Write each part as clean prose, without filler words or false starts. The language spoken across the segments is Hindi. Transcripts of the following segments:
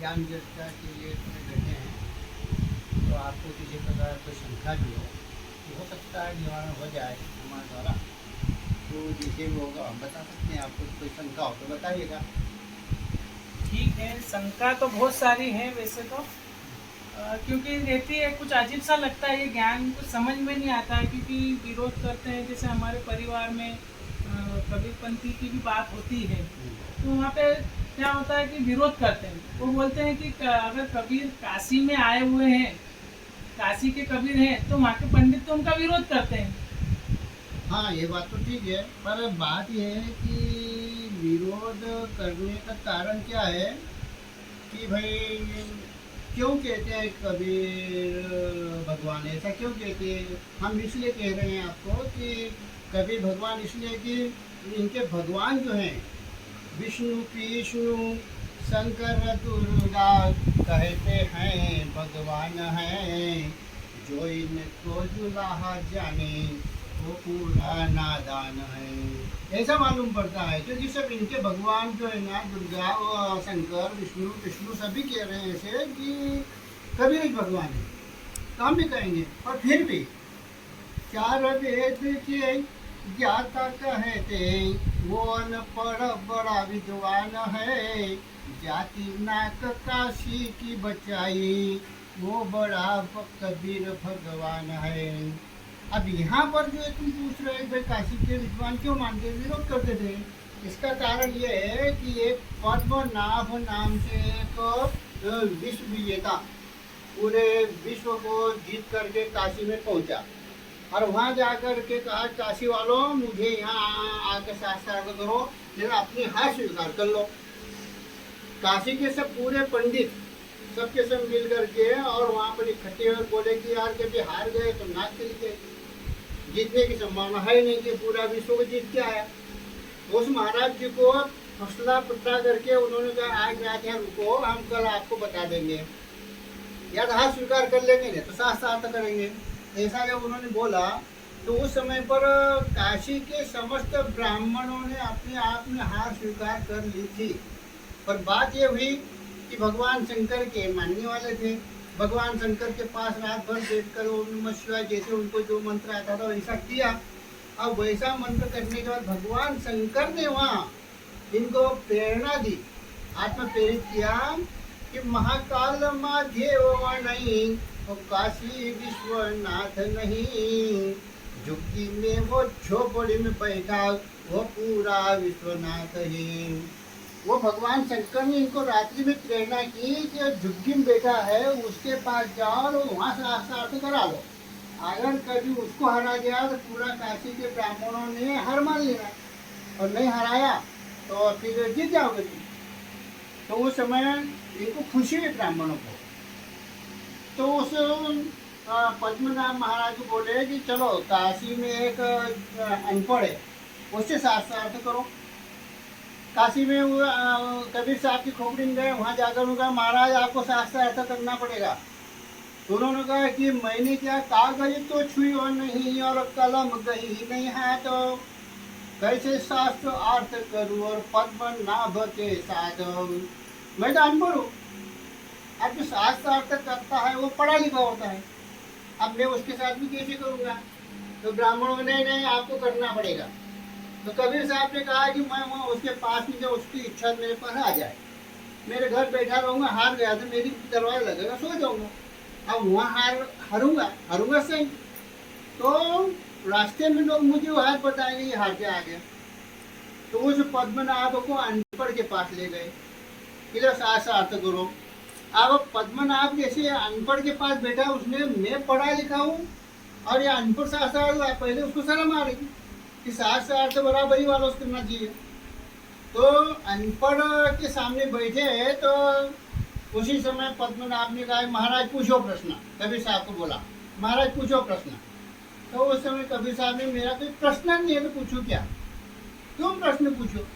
ज्ञान चर्चा के लिए इसमें बैठे हैं, तो आपको किसी प्रकार कोई शंका भी हो सकता है निवारण हो जाए हमारे द्वारा। तो जैसे भी होगा हम बता सकते हैं, आपको कोई शंका हो तो बताइएगा। ठीक है, शंका तो बहुत सारी है वैसे तो। क्योंकि रहती है, कुछ अजीब सा लगता है, ये ज्ञान कुछ समझ में नहीं आता है, क्योंकि विरोध करते हैं। जैसे हमारे परिवार में कबीरपंथी की भी बात होती है, तो वहाँ पे क्या होता है कि विरोध करते हैं। वो बोलते हैं कि अगर कबीर काशी में आए हुए हैं, काशी के कबीर हैं, तो वहाँ के पंडित तो उनका विरोध करते हैं। हाँ, ये बात तो ठीक है, पर बात यह है कि विरोध करने का कारण क्या है कि भाई क्यों कहते हैं कबीर भगवान, ऐसा क्यों कहते हैं? हम इसलिए कह रहे हैं आपको कि कबीर भगवान इसलिए कि इनके भगवान जो हैं विष्णु कृष्ण शंकर दुर्गा कहते हैं भगवान हैं, जो इनको जुलाहा जाने वो पूरा नादान है, ऐसा मालूम पड़ता है। क्योंकि सब इनके भगवान जो है ना, दुर्गा और शंकर विष्णु कृष्ण सभी कह रहे हैं ऐसे कि कबीर एक भगवान है, तो हम भी कहेंगे। पर फिर भी चार वेद के ज्ञाता कहते वो अनपढ़ बड़ा विद्वान है, जाति नाक काशी की बचाई वो बड़ा कबीर भगवान है। अब यहाँ पर जो तुम पूछ रहे हो भाई काशी के विद्वान क्यों मानते विरोध करते थे, इसका कारण ये है कि एक पद्मनाभ नाम से एक विश्व विजेता पूरे विश्व को जीत करके काशी में पहुंचा, और वहाँ जाकर के कहा काशी वालों मुझे यहाँ आके साक्षात करो, मेरा अपनी हार स्वीकार कर लो। काशी के सब पूरे पंडित सबके सब मिल करके और वहाँ पर इकट्ठे हुए बोले कि यार कभी हार गए तो नाच के लिए जीतने की संभावना है नहीं कि पूरा विश्व को जीत के आया। उस महाराज जी को हौसला पटरा करके उन्होंने कहा आज रात यहाँ रुको, हम कल आपको बता देंगे, या तो हार स्वीकार कर लेंगे नहीं तो साथ साथ करेंगे। ऐसा जब उन्होंने बोला तो उस समय पर काशी के समस्त ब्राह्मणों ने अपने आप में हार स्वीकार कर ली थी। पर बात ये हुई कि भगवान शंकर के मानने वाले थे, भगवान शंकर के पास रात भर बैठकर ओम नमः शिवाय जैसे उनको जो मंत्र आता था वैसा किया। अब वैसा मंत्र करने के बाद भगवान शंकर ने वहाँ इनको प्रेरणा दी, आत्मा प्रेरित किया कि महाकाल महादेव नहीं वो काशी विश्वनाथ नहीं, झुग्गी में वो झोपड़ी में बैठा वो पूरा विश्वनाथ ही। वो भगवान शंकर ने इनको रात्रि में प्रेरणा की कि झुग्गी में बैठा है उसके पास जाओ और वहाँ से शास्त्रार्थ करा लो। अगर कभी उसको हरा गया तो पूरा काशी के ब्राह्मणों ने हार मान लेना, और नहीं हराया तो फिर जीत जाओगे तुम। तो उस समय इनको खुशी हुई ब्राह्मणों को। तो उस पद्मनाभ महाराज को बोले कि चलो काशी में एक अनपढ़ है उससे शास्त्रार्थ करो। काशी में वो कबीर साहब की खोपड़ी में गए, वहाँ जाकर उनका महाराज आपको शास्त्रार्थ करना पड़ेगा। तो उन्होंने कहा कि मैंने क्या कागज तो छुई और नहीं और कलम गई नहीं हाथ, कैसे शास्त्र अर्थ करूँ और पद्मनाभ के साथ, मैं तो अनपढ़ हूँ। अब जो शास्त्र अर्थ करता है वो पढ़ा लिखा होता है, अब मैं उसके साथ भी कैसे करूँगा? तो ब्राह्मणों ने नहीं आपको करना पड़ेगा। तो कबीर साहब ने कहा कि मैं वहाँ उसके पास में जो उसकी इच्छा मेरे पास आ जाए, मेरे घर बैठा रहूँगा, हार गया तो मेरी दरवाजा लगेगा, सो जाऊँगा। अब वहाँ हरूँगा सही तो रास्ते में लोग मुझे वो हाथ बताएंगे ये हार के आ गया। तो उस पद्मनाभ को अनपढ़ के पास ले गए कि लो शास्त्रार्थ करो। अब पद्मनाभ जैसे अनपढ़ के पास बैठा, उसने मैं पढ़ा लिखा हूँ और ये अनपढ़ शास्त्रार्थ, पहले उसको शर्म आ रही कि शास्त्रार्थ बराबरी वालों से करना चाहिए। तो अनपढ़ के सामने बैठे हैं, तो उसी समय पद्मनाभ ने कहा महाराज पूछो प्रश्न। कबीर साहब को बोला महाराज पूछो प्रश्न। तो उस समय कबीर साहब ने मेरा कोई प्रश्न नहीं है तो पूछो क्या, तुम प्रश्न पूछो।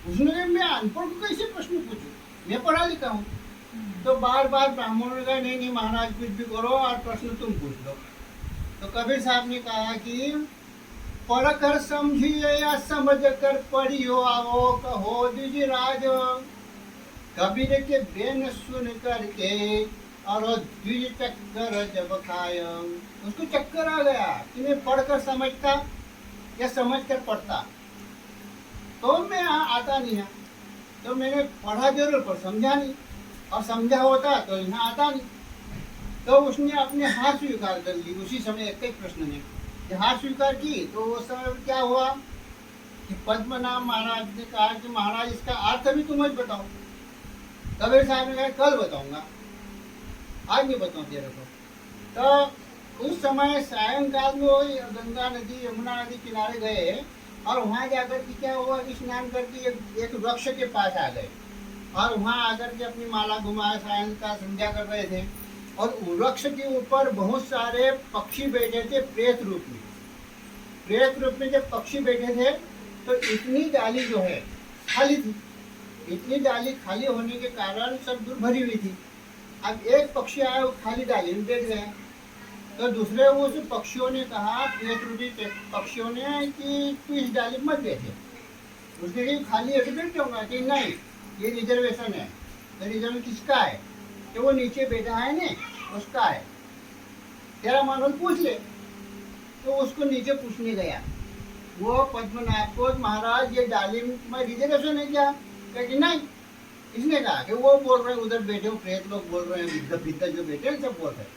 उसने कहा मैं अनपढ़ को कैसे प्रश्न पूछूं, मैं पढ़ा लिखा हूँ। तो बार बार ब्राह्मणों ने कहा नहीं नहीं महाराज कुछ भी करो और प्रश्न तुम पूछ लो। तो कबीर साहब ने कहा कि पढ़ कर समझिए या समझ कर पढ़ियो, आओ कहो द्विज राज, कबीर के बेन सुन करके और वो द्विज चक्कर जब खाय, उसको चक्कर आ गया कि मैं पढ़कर समझता या समझ कर पढ़ता तो मैं यहाँ आता नहीं है। तो मैंने पढ़ा जरूर पर समझा नहीं, और समझा होता तो यहाँ आता नहीं। तो उसने अपने हार स्वीकार कर ली उसी समय, एक ही प्रश्न में जब हार स्वीकार की तो उस समय क्या हुआ कि पद्मनाभ महाराज ने कहा कि महाराज इसका अर्थ भी तुम ही बताओ। कबीर साहब ने कहा कल बताऊंगा, आज नहीं बताऊं तेरे को। तो उस समय सायंकाल में वो गंगा नदी यमुना नदी किनारे गए, और वहां जाकर के क्या हुआ कि स्नान करके एक वृक्ष के पास आ गए, और वहां आकर के अपनी माला घुमाए सायंकाल संध्या कर रहे थे। और वृक्ष के ऊपर बहुत सारे पक्षी बैठे थे प्रेत रूप में। प्रेत रूप में जब पक्षी बैठे थे तो इतनी डाली जो है खाली थी, इतनी डाली खाली होने के कारण सब दूर भरी हुई थी। अब एक पक्षी आया, वो खाली डाली में बैठ गया। तो दूसरे उस पक्षियों ने कहा, प्रेत रूपी पक्षियों ने, कि तू इस डाली में मत बैठे। उसने कहा खाली है तो बैठ जाऊंगा, कि नहीं ये रिजर्वेशन है। तो रिजर्वेशन किसका है? तो वो नीचे बैठा है ने, उसका है, तेरा मन पूछ ले। तो उसको नीचे पूछने गया वो पद्मनाभ को, महाराज ये डाली में रिजर्वेशन है क्या? कहा कि नहीं। इसने कहा कि वो बोल रहे हैं उधर बैठे हो, प्रेत लोग बोल रहे हैं, भीतर जो बैठे हैं सब बोल रहे हैं,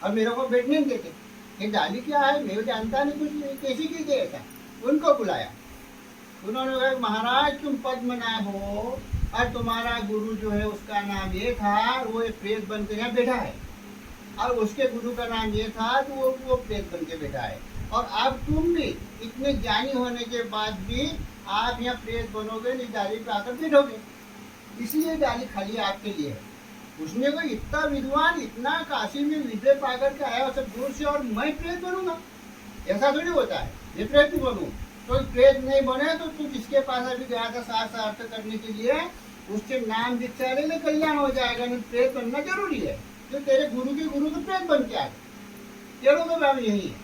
और मेरे को बैठने नहीं देते। ये डाली क्या है, मैं जानता नहीं कुछ, कैसी की गई ऐसा। उनको बुलाया, उन्होंने कहा महाराज तुम पद्मनाभ हो, और तुम्हारा गुरु जो है उसका नाम ये था, वो एक प्रेत बन के यहाँ बैठा है, और उसके गुरु का नाम ये था तो वो प्रेत बन के बैठा है। और अब तुम भी इतने ज्ञानी होने के बाद भी आप यहाँ प्रेत बनोगे, इस डाली पे आकर बैठोगे, इसलिए डाली खाली आपके लिए है। उसने को इतना विद्वान, इतना काशी में विद्या पाकर के आया सब दूर से, और मैं प्रेत बनूंगा? ऐसा थोड़ी होता है, मैं प्रेत बनूँ। तो प्रेत नहीं बने तो तू किसके पास अभी गया था शास्त्र करने के लिए? उससे नाम दीक्षा ले ले, कल्याण हो जाएगा। नहीं प्रेत बनना जरूरी है, तो तेरे गुरु के गुरु तो प्रेत बन के आ गए, तेरों का भाव यही है।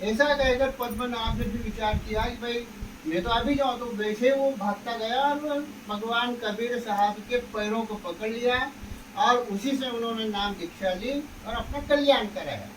ऐसा कहकर पद्मनाभ ने भी विचार किया कि भाई मैं तो अभी जाऊँ। तो वैसे वो भागता गया और भगवान कबीर साहब के पैरों को पकड़ लिया, और उसी से उन्होंने नाम दीक्षा ली और अपना कल्याण कराया।